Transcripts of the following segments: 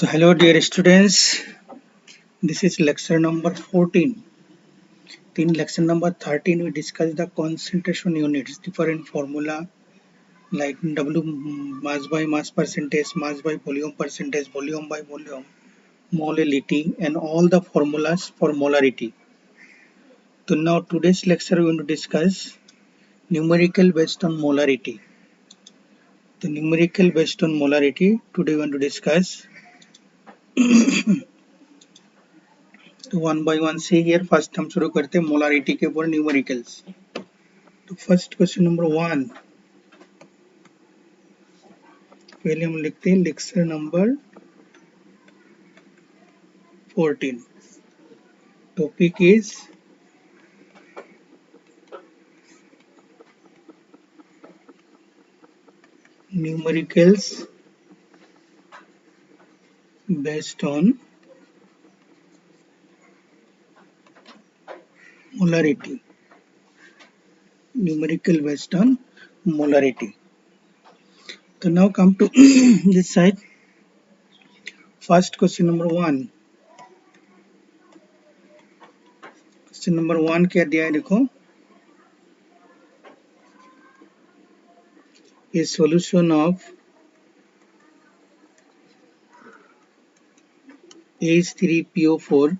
So hello dear students, this is lecture number 14. In lecture number 13 we discussed the concentration units, different formula like W mass by mass percentage, mass by volume percentage, volume by volume, molality and all the formulas for molarity. So now today's lecture we are going to discuss numerical based on molarity. The numerical based on molarity today we are going to discuss तो one by one से here first हम शुरू करते हैं molarity के ऊपर numericals. तो first question number 1 पहले हम लिखते हैं lecture number 14। Topic is numericals based on molarity. Numerical based on molarity. So now come to this side. First question number 1. Question number 1 क्या दिया है देखो, a solution of H3PO4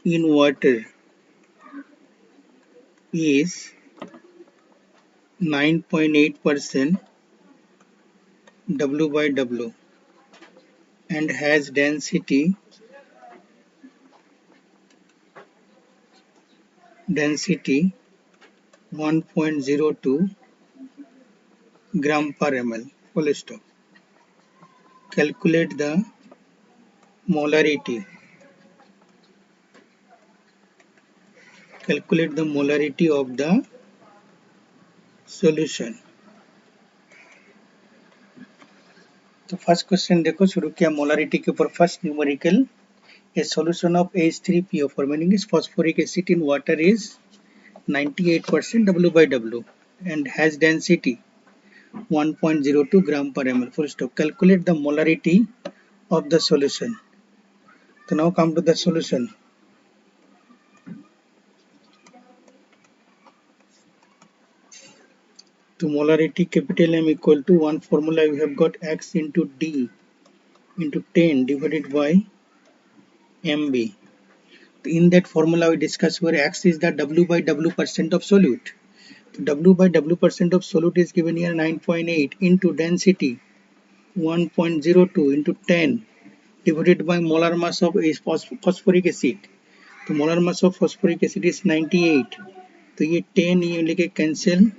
in water is 9.8% W by W and has density 1.02 gram per ml. Full stop. Calculate the molarity. Calculate the molarity of the solution. तो first question देखो, शुरू किया molarity के ऊपर। First numerical, A solution of H3PO4 meaning is phosphoric acid in water is 98% W by W and has density 1.02 gram per ml. Full stop. Calculate the molarity of the solution. So now come to the solution. To molarity capital M equal to one formula we have got X into D into 10 divided by MB. In that formula we discuss where X is the W by W percent of solute. So W by W percent of solute is given here 9.8 into density 1.02 into 10 divided by molar mass of phosphoric acid. तो molar mass of phosphoric acid is 98. तो ये 10 ये लेके cancel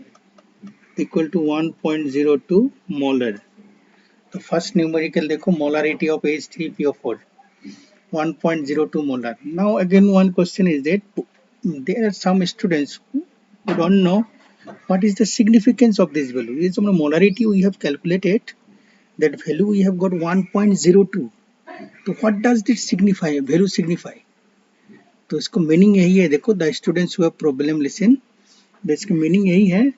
equal to 1.02 molar. तो first numerical देखो, molarity of H3PO4 1.02 molar. Now again one question is that there are some students who don't know what is the significance of this value. Is molarity we have calculated, that value we have got 1.02. तो what does this signify, value signify? तो इसको meaning यही है, देखो the students who have problem listen, इसका meaning यही है,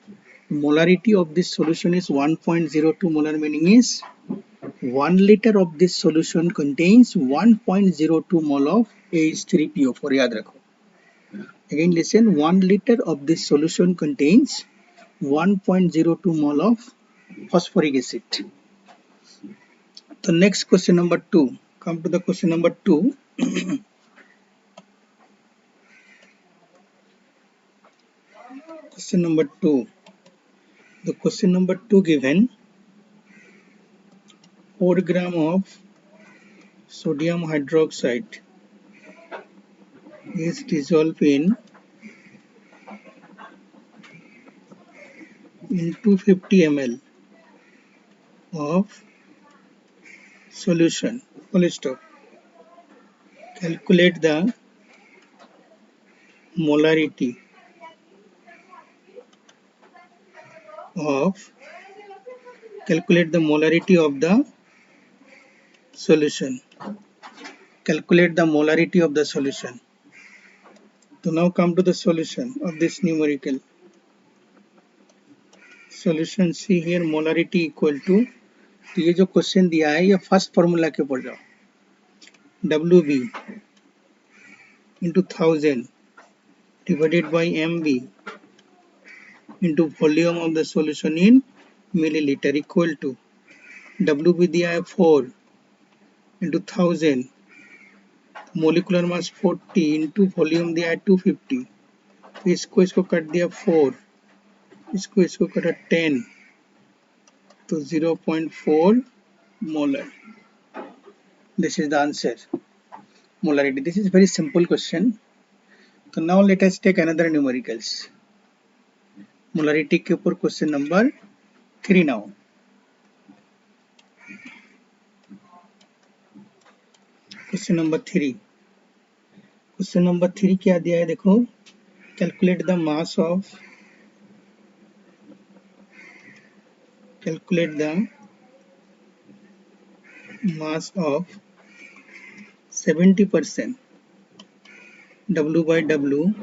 molarity of this solution is 1.02 molar, meaning is 1 liter of this solution contains 1.02 mole of H3PO4. याद रखो, again listen, 1 liter of this solution contains 1.02 mole of phosphoric acid. The next question number 2, come to the question number 2. Question number 2. The question number 2 given 4 gram of sodium hydroxide is dissolved in 250 ml of solution. Full stop. Calculate the molarity of the solution. Calculate the molarity of the solution. So now come to the solution of this numerical. Solution, see here, molarity equal to तो ये जो question दिया है ये first formula के ऊपर जाओ, WB into 1000 divided by MB into volume of the solution in milliliter equal to WB दिया है 4 into 1000 molecular mass 40 into volume दिया है 250, तो इसको कट दिया 4, इसको कटा 10, तो 0.4 molar. This is the answer. Molarity. This is very simple question. So now let us take another numericals. Molarity के ऊपर question number 3 now. Question number 3. Question number 3 क्या दिया है देखो, calculate the mass of 70% W by W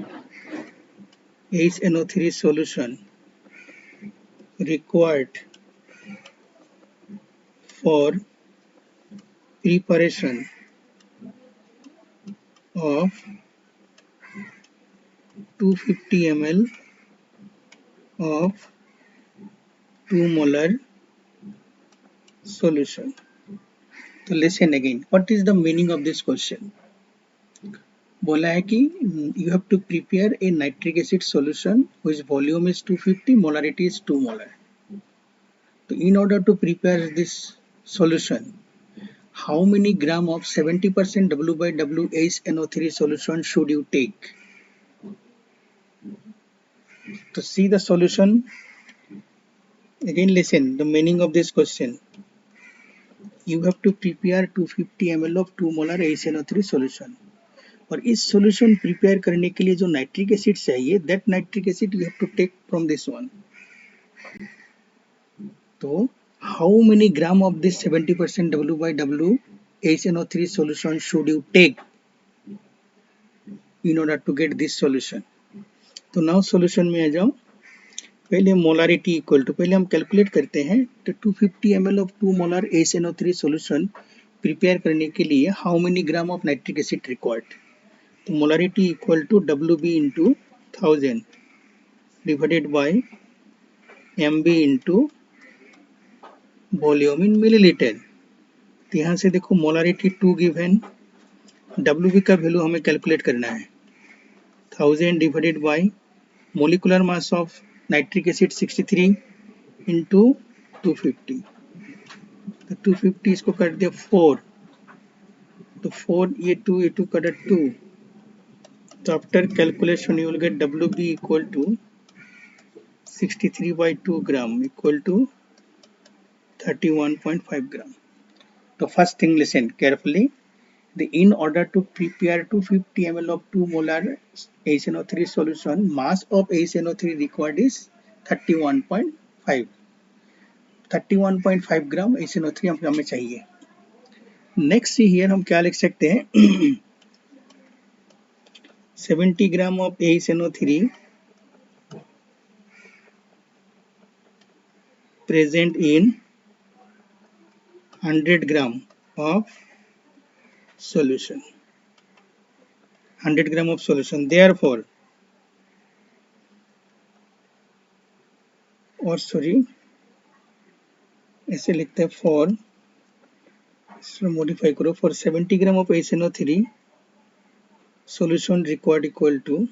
HNO3 solution required for preparation of 250 ml of 2 molar solution. तो listen again, what is the meaning of this question? बोला है कि you have to prepare a nitric acid solution whose volume is 250, molarity is 2 molar. So in order to prepare this solution, how many gram of 70% W by W HNO3 solution should you take? To see the solution, again listen the meaning of this question. You have to prepare 250 ml of 2 molar HNO3 solution. और इस solution prepare करने के लिए जो nitric acid चाहिए, that nitric acid you have to take from this one. तो how many gram of this 70% W by W HNO3 solution should you take in order to get this solution? तो now solution में आ जाओ. पहले molarity equal to, पहले हम calculate करते हैं. तो 250 ml of 2 molar HNO3 solution prepare करने के लिए how many gram of nitric acid required. तो molarity equal to WB into 1000 divided by MB into volume in milliliter. तो यहाँ से देखो मोलारिटी 2 गिवन, WB का वैल्यू हमें कैलकुलेट करना है. 1000 divided by molecular mass of nitric acid 63 into 250. तो 250 इसको कर दिया 4, तो 4 ये 2 कटा 2. तो after calculation you will get WB equal to 63 by 2 gram equal to 31.5 gram. So first thing, listen carefully. In order to prepare 250 ml of 2 molar HNO3 solution, mass of HNO3 required is 31.5. 31.5 gram HNO3 हमें चाहिए. Next here हम क्या लिख सकते हैं? 70 gram of HNO3 present in 100 gram of solution. 100 gram of solution. Therefore, or sorry, ऐसे लिखते हैं for, इसमें modify करो, for 70 gram of HNO3 solution required equal to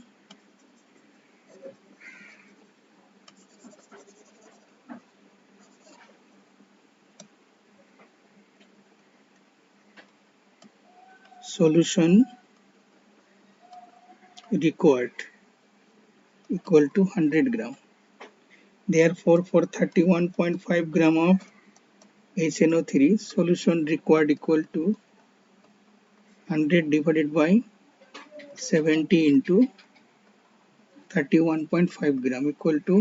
solution required equal to 100 gram. Therefore, for 31.5 gram of HNO3 solution required equal to 100 divided by 70 into 31.5 gram equal to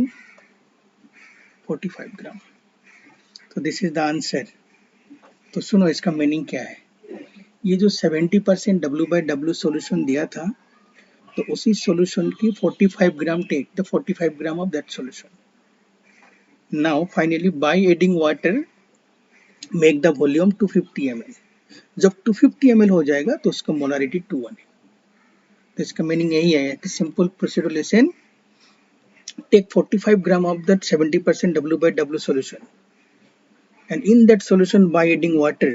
45 gram. तो this is the answer. तो सुनो इसका meaning क्या है. ये जो 70% W by W solution दिया था, तो उसी सॉल्यूशन की 45 gram take the 45 gram of that solution. Now finally by adding water make the volume 250 ml। जब 250 ml हो जाएगा तो उसका मोलारिटी 2 बने। तो इसका मीनिंग यही है कि simple procedure listen, take 45 gram of that 70% W by W solution, and in that solution by adding water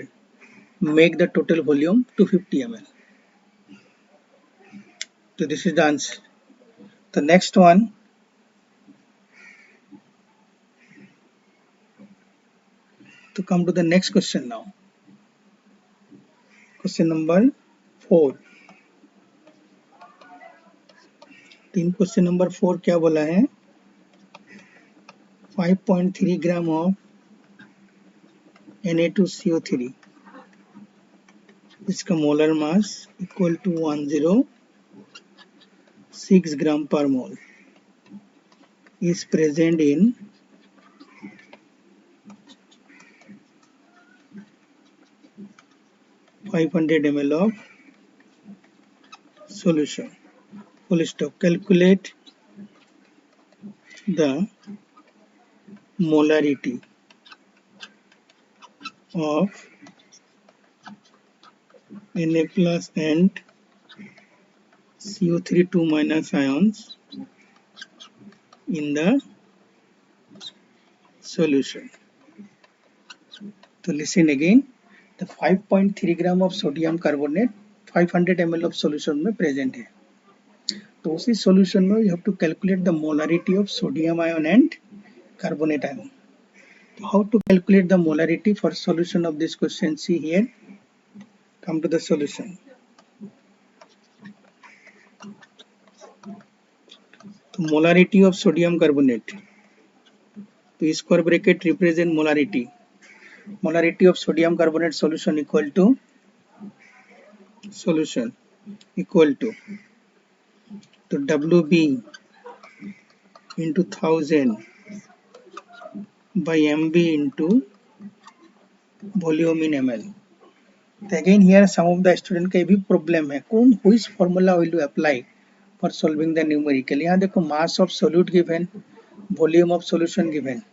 make the total volume 250 ml. So this is the answer. The next one, to come to the next question now. Question number 4. तीन question number 4 क्या बोला है, 5.3 gram of Na2CO3, इसका molar mass equal to 106 ग्राम पर मोल is present in 500 ml of solution. Full stop. Calculate the molarity of Na plus and CO3 2 minus ions in the solution. So listen again. The 5.3 gram of sodium carbonate 500 ml of solution में present है। तो उसी solution में you have to calculate the molarity of sodium ion and carbonate ion. How to calculate the molarity for solution of this question? See here. Come to the solution. तो molarity of sodium carbonate, तो square bracket represent molarity. Molarity of sodium carbonate solution equal to तो WB into 1000 by MB into volume in ml. So again here some of the student का भी problem है, कौन which formula will you apply for solving the numerical। यहाँ देखो mass of solute given, volume of solution given,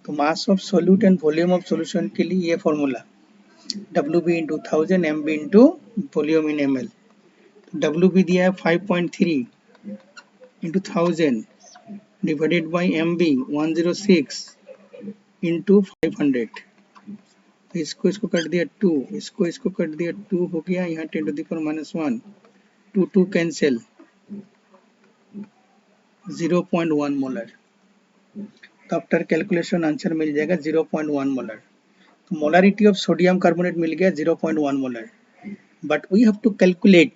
तो mass of solute and volume of solution के लिए ये formula WB into 1000 MB into volume in ml। WB दिया है 5.3 into 1000 divided by MB 106 into 500। इसको cut दिया 2, इसको कट दिया 2 हो गया, यहाँ 10 to the power minus 1, 2 cancel, 0.1 molar. तो आफ्टर कैलकुलेशन आंसर मिल जाएगा 0.1 मोलर। तो मोलारिटी ऑफ सोडियम कार्बोनेट मिल गया 0.1 molar, but we have to calculate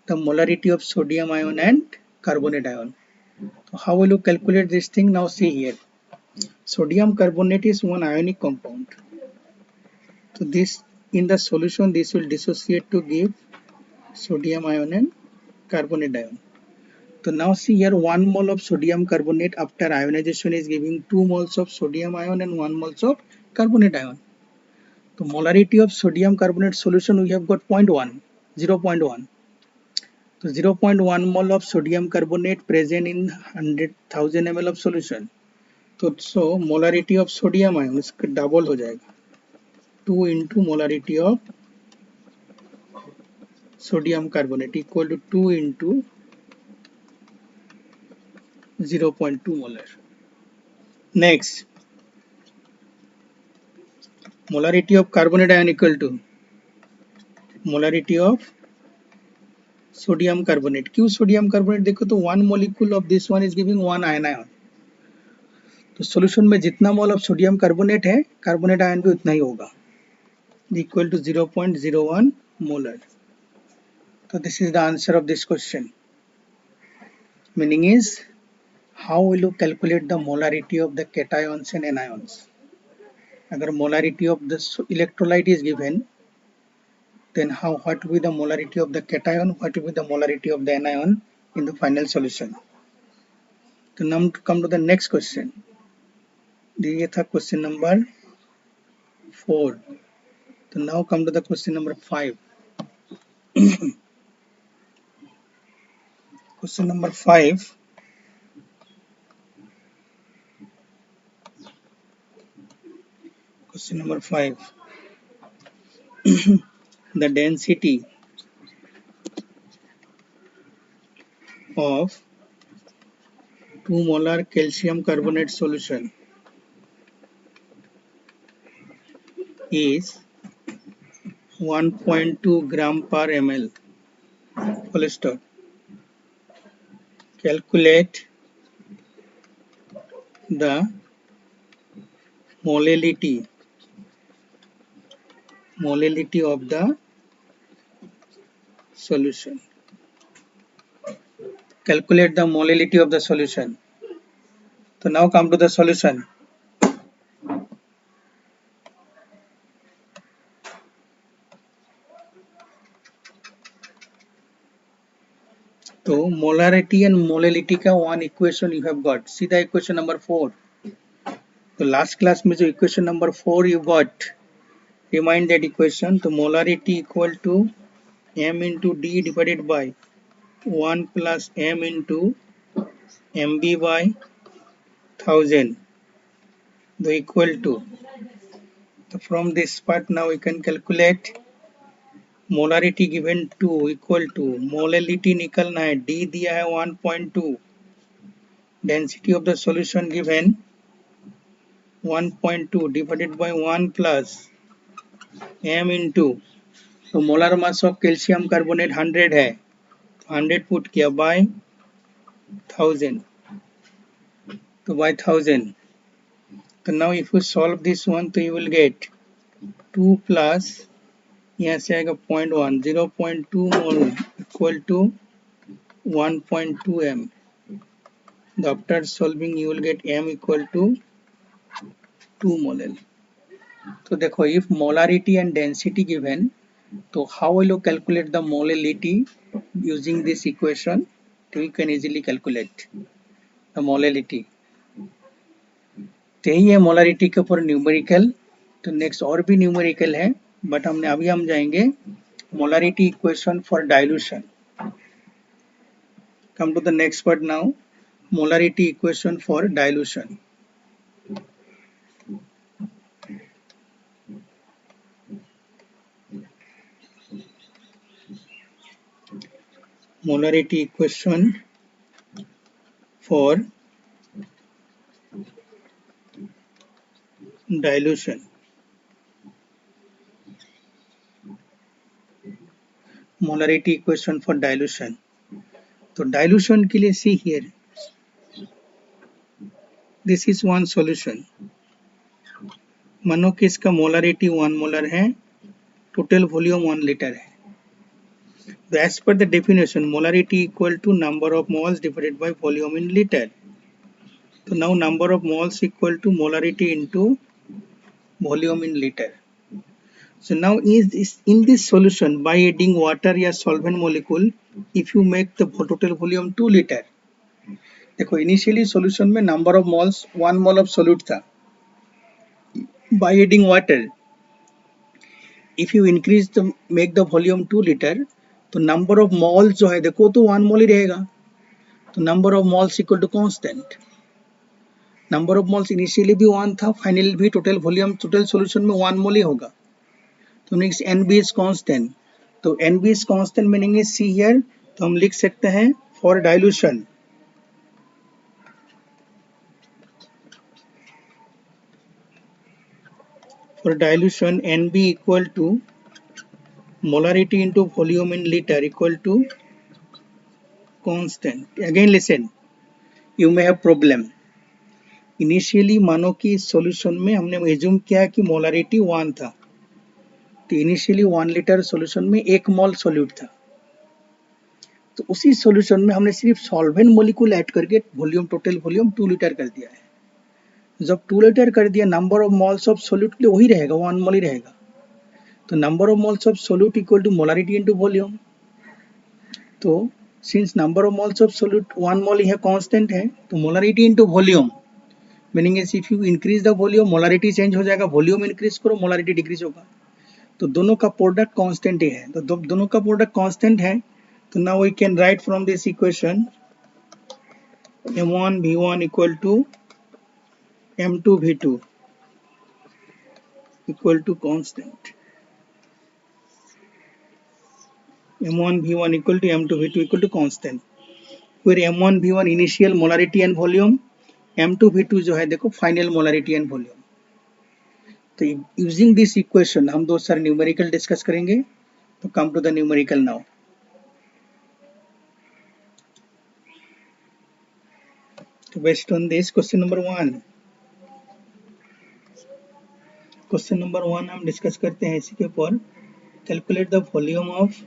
the molarity of sodium ion and carbonate ion. So how will you calculate this thing? Now see here, sodium carbonate is one ionic compound. So this in the solution this will dissociate to give sodium ion and carbonate ion. So now see here, 1 mole of sodium carbonate after ionization is giving 2 moles of sodium ion and 1 moles of carbonate ion. So molarity of sodium carbonate solution we have got 0.1. So 0.1 mole of sodium carbonate present in 100,000 ml of solution. So molarity of sodium ion इसका double हो जाएगा, 2 into molarity of sodium carbonate equal to 2 into 0.2 molar. Next, molarity of carbonate ion equal to molarity of sodium carbonate. क्यों sodium carbonate? देखो तो 1 molecule of this one is giving 1 ion. तो solution में जितना mole of sodium carbonate है, carbonate ion भी उतना ही होगा, इक्वल टू 0.01 मोलर। तो this is the answer of this question. Meaning is, how will you calculate the molarity of the cations and anions. अगर molarity of the electrolyte is given, then what will be the molarity of the cation, what will be the molarity of the anion in the final solution. So now to come to the next question. ये था question number 4। तो now come to the question number 5. Question number 5. Question number 5. The density of 2 molar calcium carbonate solution is 1.2 gram per ml. Full stop. Calculate the molality of the solution. Calculate the molality of the solution. So now come to the solution. So molarity and molality का one equation you have got. See the equation number 4. तो last class में जो equation number 4 you got, remind that equation. तो molarity equal to m into d divided by 1 plus m into mb by 1000. The equal to. So from this part now we can calculate molarity given 2 equal to molality निकलना है, d दिया है 1.2, density of the solution given 1.2 divided by 1 plus m into, तो molar mass of calcium carbonate 100 है, 100 put किया by 1000, तो by 1000. तो now if you solve this one तो you will get 2 plus यहाँ से आएगा 0.1, 0.2 mole equal to 1.2 m. After solving you will get m equal to 2 mol. तो देखो if molarity and density given, तो how will you calculate the molality using this equation? So you can easily calculate the molality. तो यही है molarity के ऊपर numerical. तो next और भी न्यूमेरिकल है, बट अभी हम जाएंगे molarity equation for dilution. Come to the next part now. Molarity equation for dilution. Molarity equation for dilution. Molarity equation for dilution. तो dilution के लिए see here, this is one solution. मानो कि इसका molarity 1 molar है, total volume 1 liter है. So as per the definition, molarity equal to number of moles divided by volume in liter. So now number of moles equal to molarity into volume in liter. So now in this solution, by adding water या solvent molecule, if you make the total volume 2 liter. देखो initially solution में number of moles 1 mole of solute था. By adding water, if you increase the make the volume 2 liter, तो number of moles जो है देखो तो 1 mole ही रहेगा. तो number of moles equal to constant. Number of moles initially भी 1 था, finally भी total volume total solution में 1 mole ही होगा. तो next NB is constant. तो NB is constant meaning is C here. तो हम लिख सकते हैं for dilution. For dilution, NB equal to molarity into volume in liter equal to constant. Again listen, you may have problem. Initially मानो कि solution में हमने assume किया कि molarity 1 था. तो initially 1 liter solution में 1 mol solute था. तो उसी solution में हमने सिर्फ solvent molecule ऐड करके volume total volume 2 liter कर दिया है. जब 2 liter कर दिया, number of moles of solute के लिए वही रहेगा, 1 mol ही रहेगा. तो number of moles of solute equal to molarity into volume. तो since number of moles of solute 1 mol है constant है, तो molarity into volume meaning is if you increase the volume molarity change हो जाएगा, volume increase करो molarity decrease होगा. तो दोनों का प्रोडक्ट कांस्टेंट ही है. तो दोनों का प्रोडक्ट कांस्टेंट है, तो now we can write from this equation m1 v1 equal to m2 v2. equal to constant. M1 V1 equal to M2 V2 equal to constant. where M1 V1 initial molarity and volume, M2 V2 जो है देखो final molarity and volume. तो using this equation हम दो सारे numerical discuss करेंगे. तो come to the numerical now. तो based on this question number 1. Question number 1 हम डिस्कस करते हैं इसी के ऊपर. Calculate the volume of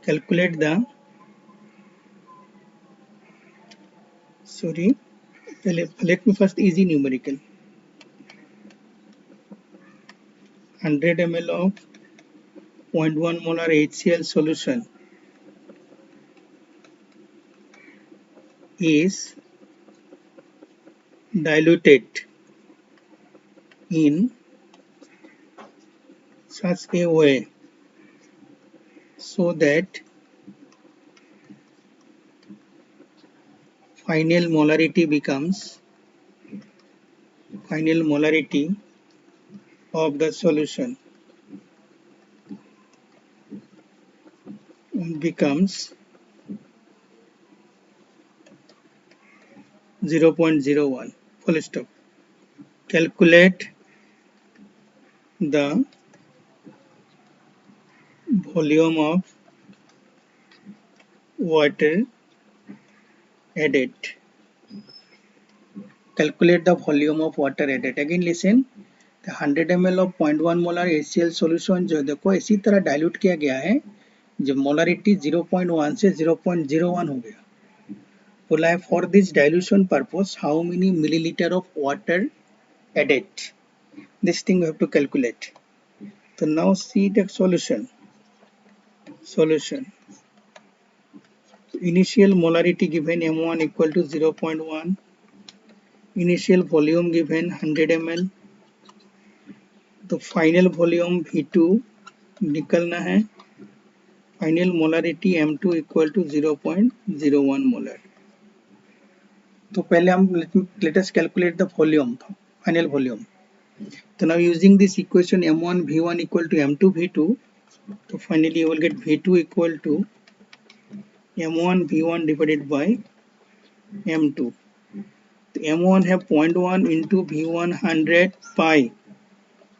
calculate the sorry let me first easy numerical. 100 ml of 0.1 molar HCl solution is diluted in such a way so that final molarity of the solution becomes 0.01. Full stop. Calculate the volume of water added. Calculate the volume of water added. Again listen. The 100 ml of 0.1 molar HCl solution जो देखो इसी तरह dilute किया गया है जब molarity 0.1 से 0.01 हो गया. बोला है for this dilution purpose how many millilitre of water added. This thing we have to calculate. So now see the solution. Initial molarity given M1 equal to 0.1. Initial volume given 100 ml. तो final volume V2 निकलना है. Final molarity M2 equal to 0.01 molar. तो पहले हम let us calculate the volume, final volume. तो now using this equation M1 V1 equal to M2 V2. तो finally you will get V2 equal to M1 V1 divided by M2. तो M1 है 0.1 into V1 100 pi.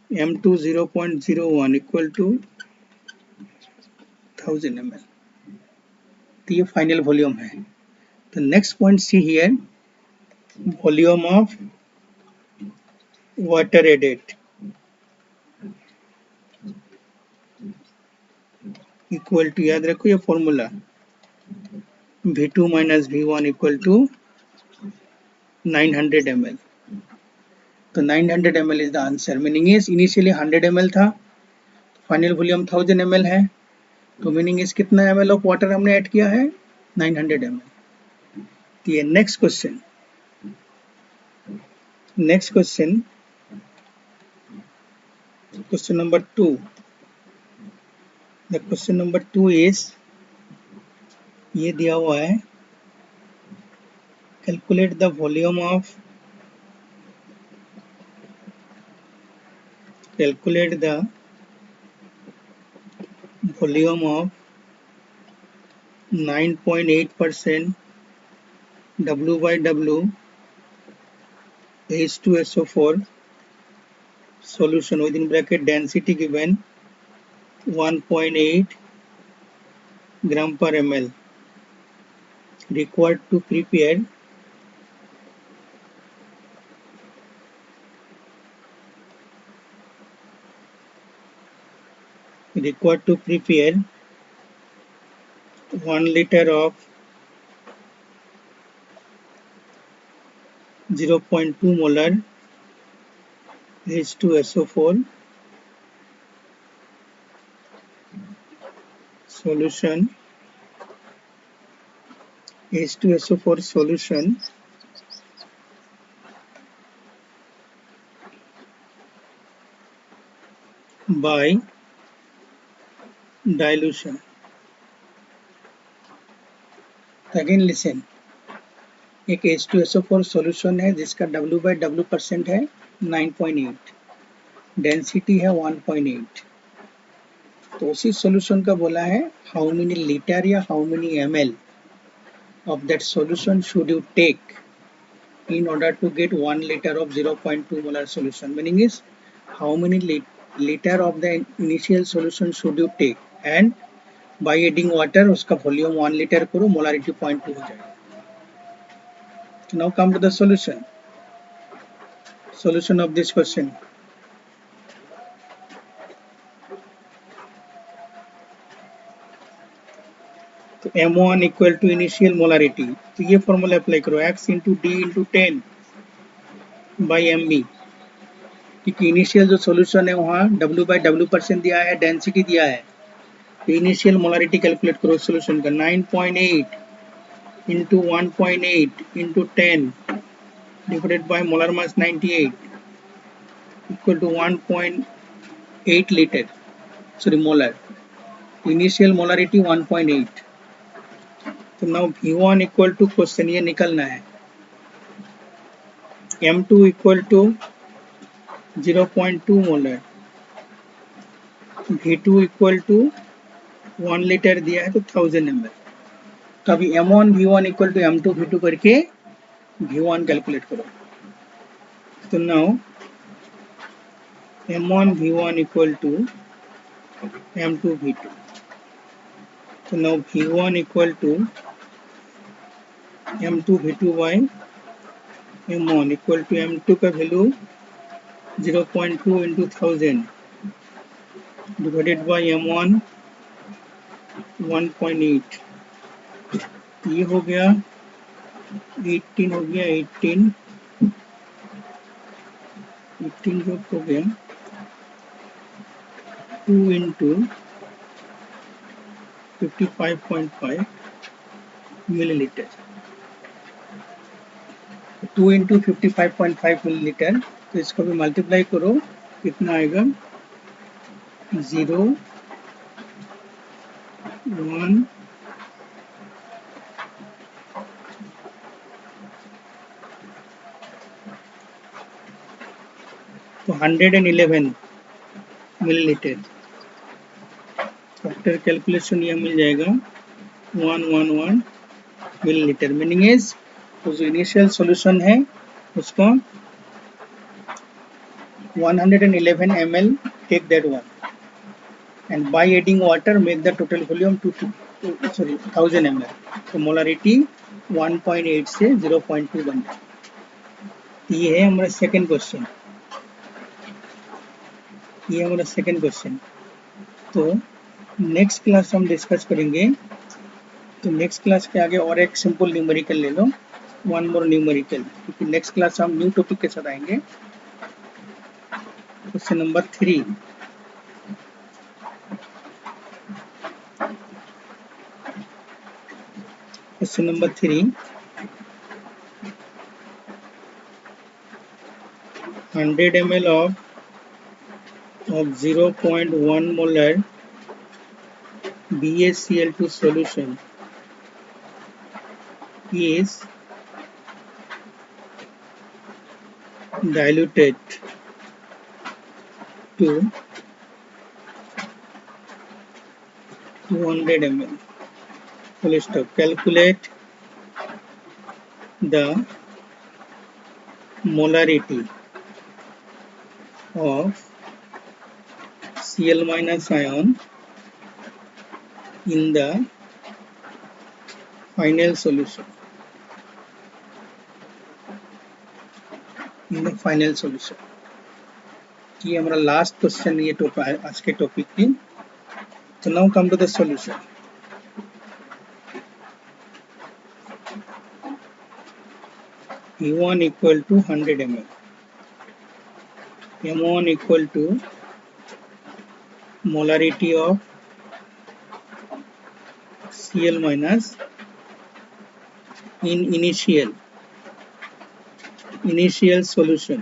M2 0.01 equal to 1000 ml. तो ये final volume है. तो next point see here volume of water added equal to, याद रखो ये formula V2 minus V1 equal to 900 ml. तो 900 ml is the answer. Meaning is initially 100 ml था, final volume 1000 ml है. तो मीनिंग इज कितना ml ऑफ वाटर हमने add किया है 900 ml. तो ये next question question number 2. The question number 2 is ये दिया हुआ है calculate the volume of 9.8% W/W H2SO4 solution within bracket density given 1.8 gram per ml required to prepare 1 liter of 0.2 molar H2SO4 solution by dilution. Again listen, एक H2SO4 solution है जिसका W/W% है 9.8, density है 1.8। तो उसी सॉल्यूशन का बोला है हाउ मेनी लीटर या how many ml of that solution should you take in order to get 1 liter of 0.2 molar solution, meaning is how many liter of the initial solution should you take and by adding water उसका volume 1 litre करो, molarity 0.2 हो जाएगा। Now come to the solution of this question. तो M1 equal to initial molarity, तो ये formula apply करो x into D into 10 by M B, क्योंकि initial जो सॉल्यूशन है वहाँ W/W% दिया है, डेंसिटी दिया है, तो इनिशियल मोलारिटी कैलकुलेट करो सॉल्यूशन का 9.8 into 1.8 into 10 divided by molar mass 98 equal to 1.8 litre, sorry molar, initial molarity 1.8। तो now V1 equal to question ये निकलना है M2 equal to 0.2 molar, V2 equal to 1 litre दिया है तो 1000 ml। तो अभी M1 V1 equal to M2 V2 करके V1 कैलकुलेट करो। तो now M1 V1 equal to M2 V2, तो now V1 equal to M2 V2 by M1 equal to M2 का value 0.2 into 1000 divided by M1 1.8, ये हो गया 18, हो गया 18 जो हो गया 2 इंटू 55.5 मिलीलीटर, 2 इंटू 55.5 मिलीलीटर, तो इसको भी मल्टीप्लाई करो, कितना आएगा 0, 1, तो 111 मिलीलीटर। आफ्टर कैलकुलेशन यह मिल जाएगा 111 मिलीलीटर, मीनिंग इज तो जो इनिशियल सॉल्यूशन है उसका 111 ml, take that one and by adding water make the total volume to 1000 ml, तो मोलारिटी 1.8 से 0.2 बन जाए। ये है हमारा सेकंड क्वेश्चन, ये हमारा सेकंड क्वेश्चन। तो नेक्स्ट क्लास हम डिस्कस करेंगे, तो नेक्स्ट क्लास के आगे और एक सिंपल न्यूमेरिकल ले लो, वन मोर न्यूमेरिकल, क्योंकि नेक्स्ट क्लास हम न्यू टॉपिक के साथ आएंगे। Question number 3, question number 3, 100 ml of 0.1 molar BaCl2 solution is diluted to 200 ml. Full stop. Calculate the molarity of Cl minus ion in the final solution. ये हमारा last question ये आज के topic की। तो now come to the solution. V1 equal to 100 ml, M1 equal to molarity of Cl minus in initial solution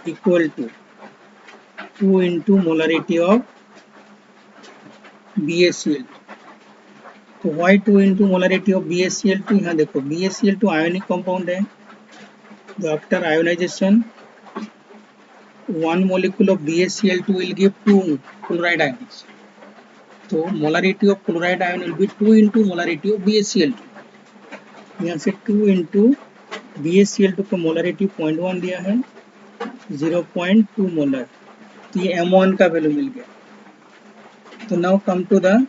equal to 2 into molarity of BaCl, तो Y 2 into molarity of BaCl2, यहाँ देखो BaCl2 ionic compound है, तो after ionization 1 molecule of BaCl2 will give 2 chloride ions. तो molarity of chloride ion will be 2 into molarity of BaCl2. यहाँ से 2 into BaCl2 का molarity 0.1 दिया है, 0.2 मोलर, तो ये M1 का वैल्यू मिल गया। तो now come to the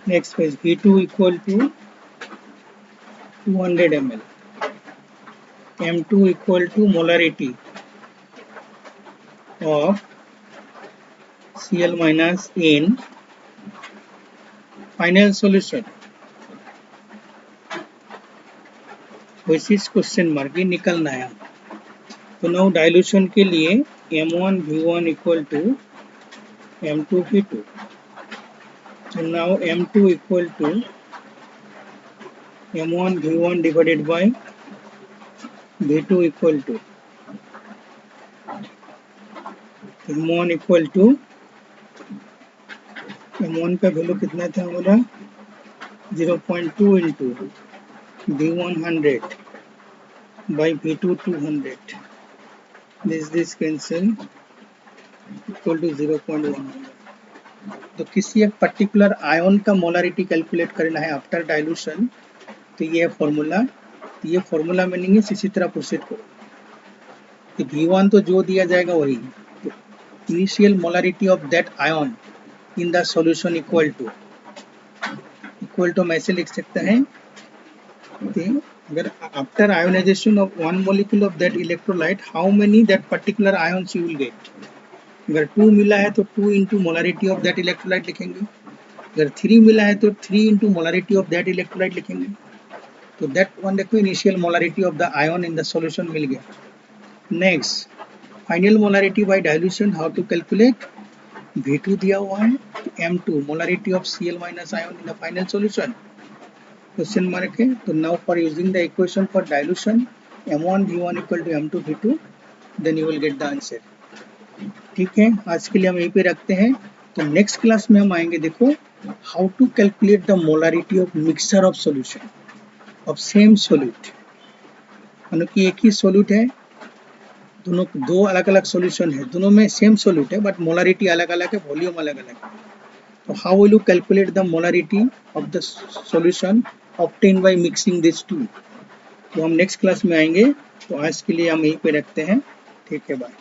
next page. V2 equal to 200 ml, M2 equal to molarity of Cl minus in final solution, which is question mark, ये निकलना है। तो नाउ डाइल्यूशन के लिए M1 V1 equal to M2 V2, तो now M2 equal to M1 V1 divided by V2 equal to M1 equal to M1 का value कितना था हमारा 0.2 into V1 100 by V2 200, this cancel equal to 0.1। तो किसी एक पर्टिकुलर आयन का molarity calculate करना है आफ्टर डाइल्यूशन, तो ये फॉर्मूला, तो ये फॉर्मूला मीनिंग है इसी तरह प्रोसीड करो। तो V1 तो जो दिया जाएगा वही, तो initial molarity of that ion in the solution equal to हम ऐसे लिख सकते हैं कि अगर after ionization of 1 molecule of that electrolyte how many that particular ions you will get. अगर 2 मिला है तो 2 into molarity of that electrolyte लिखेंगे, अगर 3 मिला है तो 3 into molarity of that electrolyte लिखेंगे। तो दैट वन देखो initial molarity of the ion in the solution मिल गया। Next final molarity by dilution, how to calculate. V2 दिया हुआ है, M2 molarity of Cl minus ion in the final solution, question mark है। तो now for using the equation for dilution M1 V1 equal to M2 V2, then you will get the answer. ठीक है, आज के लिए हम यहीं पे रखते हैं। तो नेक्स्ट क्लास में हम आएंगे, देखो how to calculate the molarity of mixture of solution of same solute, मानो कि एक ही सोल्यूट है, दोनों दो अलग अलग सॉल्यूशन है, दोनों में सेम सोल्यूट है बट मोलारिटी अलग अलग है, वॉल्यूम अलग अलग है। तो how will you calculate the molarity of the solution obtain by mixing this two, तो हम नेक्स्ट क्लास में आएंगे। तो आज के लिए हम यहीं पे रखते हैं। ठीक है, बाय।